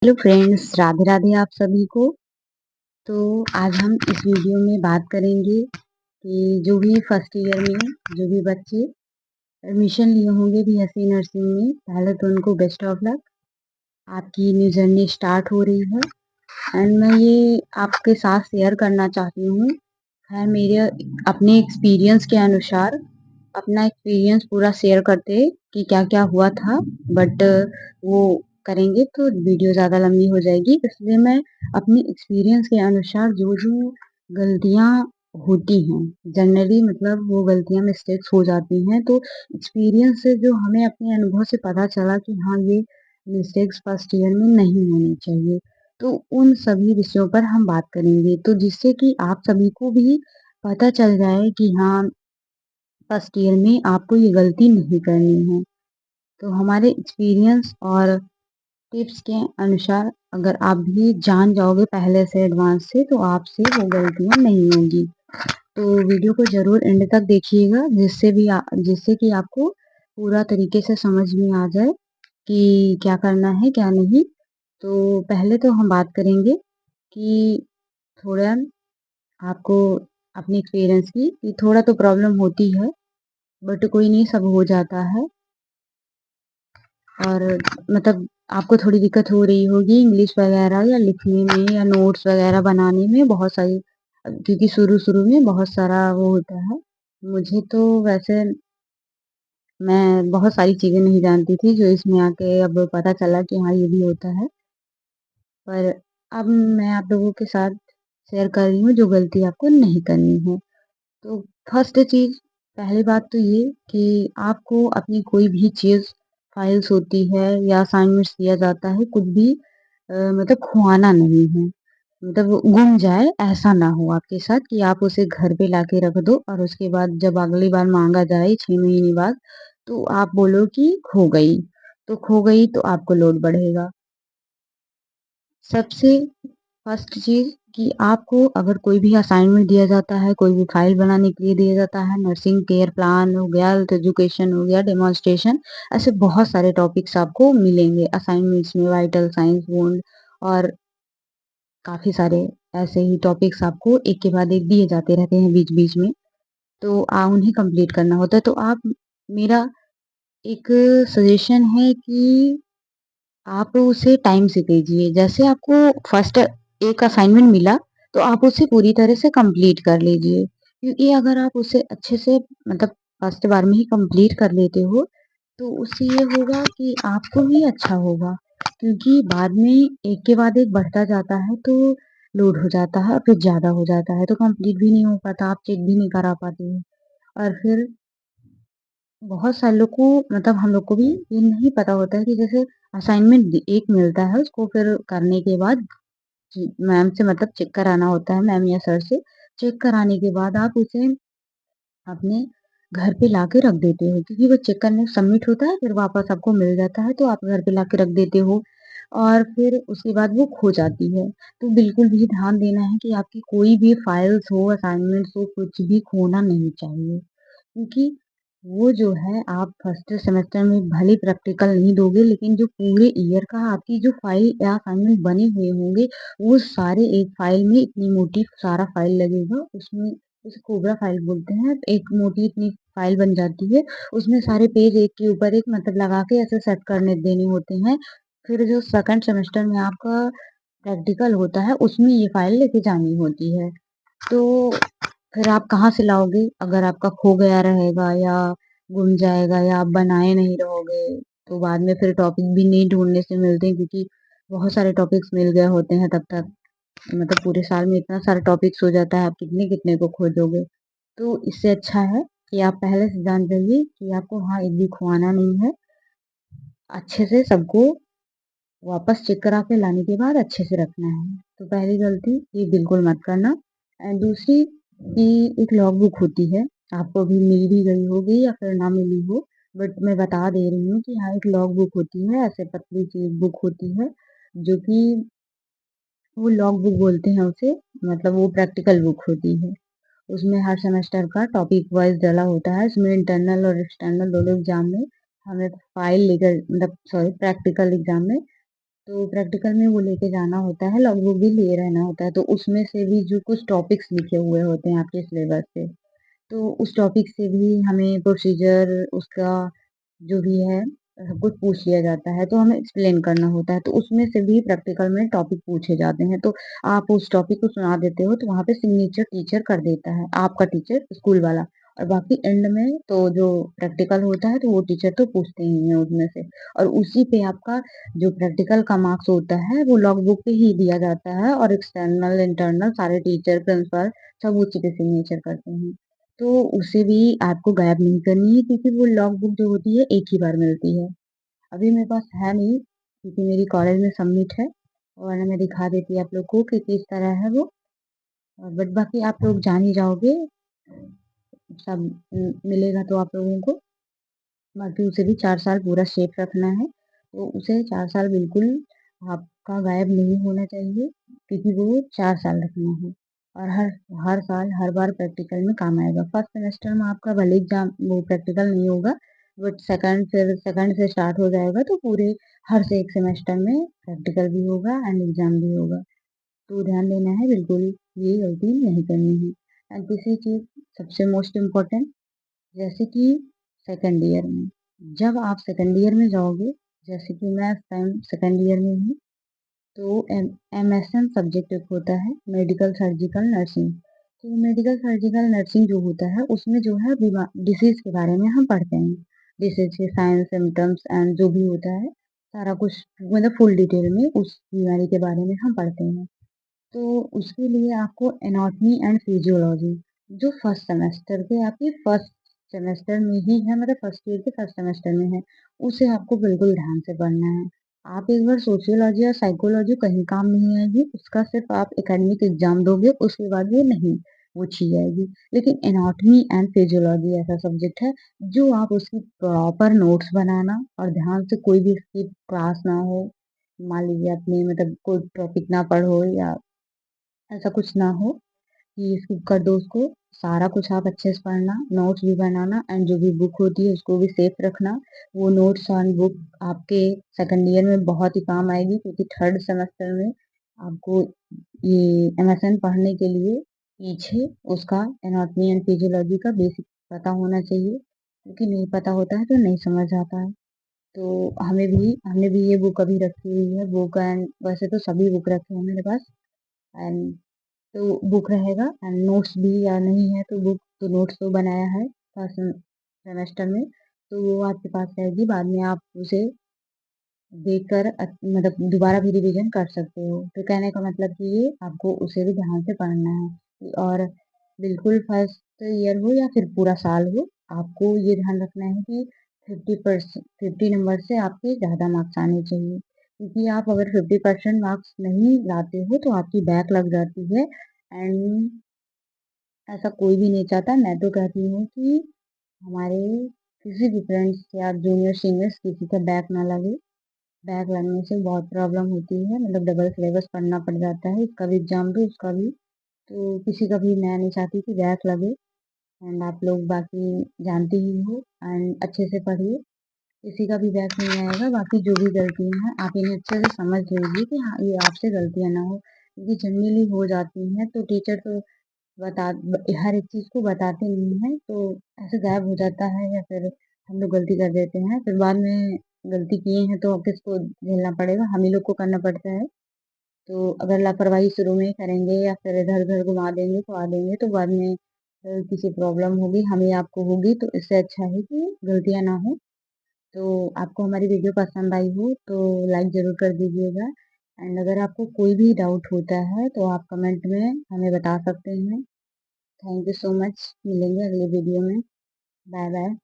Hello friends, Radhe Radhe आप सभी को। तो आज हम इस वीडियो में बात करेंगे कि जो भी फर्स्ट ईयर में जो भी बच्चे एडमिशन लिए होंगे बीएससी नर्सिंग में, पहले तो उनको बेस्ट ऑफ लक। आपकी न्यू जर्नी स्टार्ट हो रही है एंड मैं ये आपके साथ शेयर करना चाहती हूँ है मेरे अपने एक्सपीरियंस के अनुसार। अपना एक्सपीरियंस पूरा शेयर करते कि क्या क्या हुआ था, बट वो करेंगे तो वीडियो ज़्यादा लंबी हो जाएगी, इसलिए मैं अपने एक्सपीरियंस के अनुसार जो जो गलतियाँ होती हैं, जनरली मतलब वो गलतियाँ मिस्टेक्स हो जाती हैं, तो एक्सपीरियंस से जो हमें अपने अनुभव से पता चला कि हाँ ये मिस्टेक्स फर्स्ट ईयर में नहीं होनी चाहिए, तो उन सभी विषयों पर हम बात करेंगे, तो जिससे कि आप सभी को भी पता चल जाए कि हाँ फर्स्ट ईयर में आपको ये गलती नहीं करनी है। तो हमारे एक्सपीरियंस और टिप्स के अनुसार अगर आप भी जान जाओगे पहले से एडवांस से, तो आपसे वो गलतियाँ नहीं होंगी। तो वीडियो को ज़रूर एंड तक देखिएगा, जिससे कि आपको पूरा तरीके से समझ में आ जाए कि क्या करना है क्या नहीं। तो पहले तो हम बात करेंगे कि थोड़ा आपको अपने एक्सपीरियंस की कि थोड़ा तो प्रॉब्लम होती है, बट कोई नहीं, सब हो जाता है। और मतलब आपको थोड़ी दिक्कत हो रही होगी इंग्लिश वगैरह या लिखने में या नोट्स वगैरह बनाने में, बहुत सारी, क्योंकि शुरू-शुरू में बहुत सारा वो होता है। मुझे तो वैसे मैं बहुत सारी चीज़ें नहीं जानती थी, जो इसमें आके अब पता चला कि हाँ, ये भी होता है। पर अब मैं आप लोगों के साथ शेयर कर रही हूँ जो गलती आपको नहीं करनी है। तो फर्स्ट चीज़, पहली बात तो ये कि आपको अपनी कोई भी चीज़, फाइल्स होती है या असाइनमेंट्स दिया जाता है, कुछ भी मतलब खुआना नहीं है। मतलब वो गुम जाए ऐसा ना हो आपके साथ कि आप उसे घर पे लाके रख दो और उसके बाद जब अगली बार माँगा जाए 6 महीने बाद, तो आप बोलो कि खो गई। तो खो गई तो आपको लोड बढ़ेगा। सबसे फर्स्ट चीज़ कि आपको अगर कोई भी असाइनमेंट दिया जाता है, कोई भी फाइल बनाने के लिए दिया जाता है, नर्सिंग केयर प्लान हो गया, हेल्थ एजुकेशन हो गया, डेमोन्स्ट्रेशन, ऐसे बहुत सारे टॉपिक्स आपको मिलेंगे असाइनमेंट्स में, वाइटल साइंस, वुंड और काफ़ी सारे ऐसे ही टॉपिक्स आपको एक के बाद एक दिए जाते रहते हैं बीच-बीच में, तो उन्हें कंप्लीट करना होता है। तो आप मेरा एक सजेशन है कि आप उसे टाइम से कीजिए। जैसे आपको फर्स्ट एक असाइनमेंट मिला, तो आप उसे पूरी तरह से कंप्लीट कर लीजिए। क्योंकि अगर आप उसे अच्छे से मतलब फर्स्ट बार में ही कंप्लीट कर लेते हो, तो उससे ये होगा कि आपको ही अच्छा होगा। क्योंकि बाद में एक के बाद एक बढ़ता जाता है, तो लोड हो जाता है और फिर ज़्यादा हो जाता है, तो कंप्लीट भी नहीं हो पाता, आप चेक भी नहीं करा पाते हो। और फिर बहुत सारे लोग को मतलब हम लोग को भी ये नहीं पता होता है कि जैसे असाइनमेंट एक मिलता है, उसको फिर करने के बाद मैम से मतलब चेक कराना होता है, मैम या सर से। चेक कराने के बाद आप उसे अपने घर पे लाके रख देते हो, क्योंकि वो चेक करने सबमिट होता है, फिर वापस आपको मिल जाता है, तो आप घर पे लाके रख देते हो और फिर उसके बाद वो खो जाती है। तो बिल्कुल भी ध्यान देना है कि आपकी कोई भी फाइल्स हो, असाइनमेंट्स हो, कुछ भी खोना नहीं चाहिए। क्योंकि वो जो है आप फर्स्ट सेमेस्टर में भले प्रैक्टिकल नहीं दोगे, लेकिन जो पूरे ईयर का आपकी जो फाइल या असाइनमेंट बने हुए होंगे, वो सारे एक फाइल में इतनी मोटी सारा फाइल लगेगा, उसमें उसे कोबरा फाइल बोलते हैं। एक मोटी इतनी फाइल बन जाती है, उसमें सारे पेज एक के ऊपर एक मतलब लगा के ऐसे सेट करने देने होते हैं। फिर जो सेकंड सेमेस्टर में आपका प्रैक्टिकल होता है, उसमें ये फाइल लेके जानी होती है। तो फिर आप कहाँ से लाओगे? अगर आपका खो गया रहेगा या गुम जाएगा या आप बनाए नहीं रहोगे, तो बाद में फिर टॉपिक भी नहीं ढूँढने से मिलते हैं, क्योंकि बहुत सारे टॉपिक्स मिल गए होते हैं तब तक। मतलब पूरे साल में इतना सारा टॉपिक्स हो जाता है, आप कितने-कितने को खोजोगे? तो इससे अच्छा है कि आप पहले से जान जाइए कि आपको हाँ, एक भी खुआना नहीं है। अच्छे से सबको वापस चेक करा के लाने के बाद अच्छे से रखना है। तो पहली गलती ये बिल्कुल मत करना। एंड दूसरी कि एक लॉग बुक होती है, आपको अभी मिल भी गई होगी या फिर ना मिली हो, बट मैं बता दे रही हूँ कि हाँ, एक लॉग बुक होती है, ऐसे पतली सी एक बुक होती है, जो कि वो लॉग बुक बोलते हैं उसे, मतलब वो प्रैक्टिकल बुक होती है। उसमें हर सेमेस्टर का टॉपिक वाइज़ डला होता है, इसमें इंटरनल और एक्सटर्नल दोनों एग्ज़ाम में हमें फाइल लेकर मतलब सॉरी प्रैक्टिकल एग्ज़ाम में तो प्रैक्टिकल में वो लेके जाना होता है, लॉगबुक भी लिए रहना होता है, तो उसमें से भी जो कुछ टॉपिक्स लिखे हुए होते हैं आपके सिलेबस से, तो उस टॉपिक से भी हमें प्रोसीजर उसका जो भी है सब कुछ पूछ लिया जाता है, तो हमें एक्सप्लेन करना होता है, तो उसमें से भी प्रैक्टिकल में टॉपिक पूछे जाते हैं, तो आप उस टॉपिक को सुना देते हो तो वहाँ पे सिग्नेचर टीचर कर देता है, आपका टीचर स्कूल वाला। और बाकी एंड में तो जो प्रैक्टिकल होता है तो वो टीचर तो पूछते ही हैं उसमें से, और उसी पे आपका जो प्रैक्टिकल का मार्क्स होता है वो लॉग बुक पे ही दिया जाता है, और एक्सटर्नल इंटरनल सारे टीचर प्रिंसिपल सब उसी पे सिग्नेचर करते हैं। तो उसे भी आपको गायब नहीं करनी है, क्योंकि वो लॉग बुक जो होती है एक ही बार मिलती है। अभी मेरे पास है नहीं, क्योंकि मेरी कॉलेज में सबमिट है, वरना मैं दिखा देती आप लोग को कि किस तरह है वो। बट बाकी आप लोग जान ही जाओगे, सब मिलेगा तो आप लोगों को। बाकी उसे भी 4 साल पूरा सेफ रखना है, तो उसे 4 साल बिल्कुल आपका गायब नहीं होना चाहिए, क्योंकि वो 4 साल रखना है। और हर हर साल हर बार प्रैक्टिकल में काम आएगा। फर्स्ट सेमेस्टर में आपका भले एग्जाम वो प्रैक्टिकल नहीं होगा, बट सेकंड से स्टार्ट हो जाएगा, तो पूरे हर से एक सेमेस्टर में प्रैक्टिकल भी होगा एंड एग्जाम भी होगा। तो ध्यान देना है, बिल्कुल ये गलती नहीं करनी है। एंड तीसरी चीज सबसे मोस्ट इम्पोर्टेंट, जैसे कि सेकंड ईयर में, जब आप सेकंड ईयर में जाओगे, जैसे कि मैं इस टाइम सेकंड ईयर में हूँ, तो MSN सब्जेक्ट एक होता है, मेडिकल सर्जिकल नर्सिंग। तो मेडिकल सर्जिकल नर्सिंग जो होता है उसमें जो है डिसीज के बारे में हम पढ़ते हैं, डिसीज के साइंस सिम्टम्स एंड जो भी होता है सारा कुछ, मतलब फुल डिटेल में उस बीमारी के बारे में हम पढ़ते हैं। तो उसके लिए आपको एनाटॉमी एंड फिजियोलॉजी, जो फर्स्ट सेमेस्टर के आपके फर्स्ट सेमेस्टर में ही है, मतलब फर्स्ट ईयर के फर्स्ट सेमेस्टर में है, उसे आपको बिल्कुल ध्यान से पढ़ना है। आप एक बार सोशियोलॉजी और साइकोलॉजी कहीं काम नहीं आएगी, उसका सिर्फ आप एकेडमिक एग्जाम दोगे, उसके बाद वो नहीं, वो छी जाएगी। लेकिन एनाटॉमी एंड फिजियोलॉजी ऐसा सब्जेक्ट है जो आप उसकी प्रॉपर नोट्स बनाना, और ध्यान से कोई भी इसकी क्लास ना हो, मान लीजिए अपने मतलब कोई टॉपिक ना पढ़ो या ऐसा कुछ ना हो कि स्किप कर दो उसको, सारा कुछ आप अच्छे से पढ़ना, नोट्स भी बनाना एंड जो भी बुक होती है उसको भी सेफ रखना। वो नोट्स एंड बुक आपके सेकंड ईयर में बहुत ही काम आएगी, क्योंकि थर्ड सेमेस्टर में आपको ये MSN पढ़ने के लिए पीछे उसका एनाटॉमी एंड फिजियोलॉजी का बेसिक पता होना चाहिए, क्योंकि नहीं पता होता है तो नहीं समझ आता है। तो हमने भी ये बुक अभी रखी हुई है, बुक एंड वैसे तो सभी बुक रखे हैं मेरे पास, एंड तो बुक रहेगा एंड नोट्स भी, या नहीं है तो बुक, तो नोट्स तो बनाया है फर्स्ट सेमेस्टर में, तो वो आपके पास रहेगी, बाद में आप उसे देखकर मतलब दोबारा भी रिवीजन कर सकते हो। तो कहने का मतलब कि ये आपको उसे भी ध्यान से पढ़ना है, और बिल्कुल फर्स्ट ईयर हो या फिर पूरा साल हो, आपको ये ध्यान रखना है कि 50 नंबर से आपके ज़्यादा मार्क्स आने चाहिए, क्योंकि आप अगर 50% मार्क्स नहीं लाते हो तो आपकी बैक लग जाती है। एंड ऐसा कोई भी नहीं चाहता, मैं तो कहती हूँ कि हमारे किसी भी फ्रेंड्स या जूनियर सीनियर्स किसी का बैक ना लगे। बैक लगने से बहुत प्रॉब्लम होती है, मतलब डबल सिलेबस पढ़ना पड़ जाता है, इसका भी एग्जाम दो उसका भी। तो किसी का भी मैं नहीं चाहती कि बैक लगे। एंड आप लोग बाकी जानते ही हो, एंड अच्छे से पढ़िए, किसी का भी बैक नहीं आएगा। बाकी जो भी गलतियां हैं आप इन्हें अच्छे से समझ लीजिए कि हाँ ये आपसे गलतियां ना हो, क्योंकि जनरली हो जाती हैं, तो टीचर तो हर एक चीज को बताते नहीं है, तो ऐसे गायब हो जाता है, या फिर हम लोग गलती कर देते हैं, फिर बाद में गलती किए हैं तो किसको झेलना पड़ेगा, हम ही लोग को करना पड़ता है। तो अगर लापरवाही शुरू में ही करेंगे या फिर इधर उधर घुमा देंगे तो आ देंगे, तो बाद में किसी प्रॉब्लम होगी, हमें आपको होगी, तो इससे अच्छा है कि गलतियां ना हो। तो आपको हमारी वीडियो पसंद आई हो तो लाइक ज़रूर कर दीजिएगा, एंड अगर आपको कोई भी डाउट होता है तो आप कमेंट में हमें बता सकते हैं। थैंक यू सो मच, मिलेंगे अगले वीडियो में। Bye bye.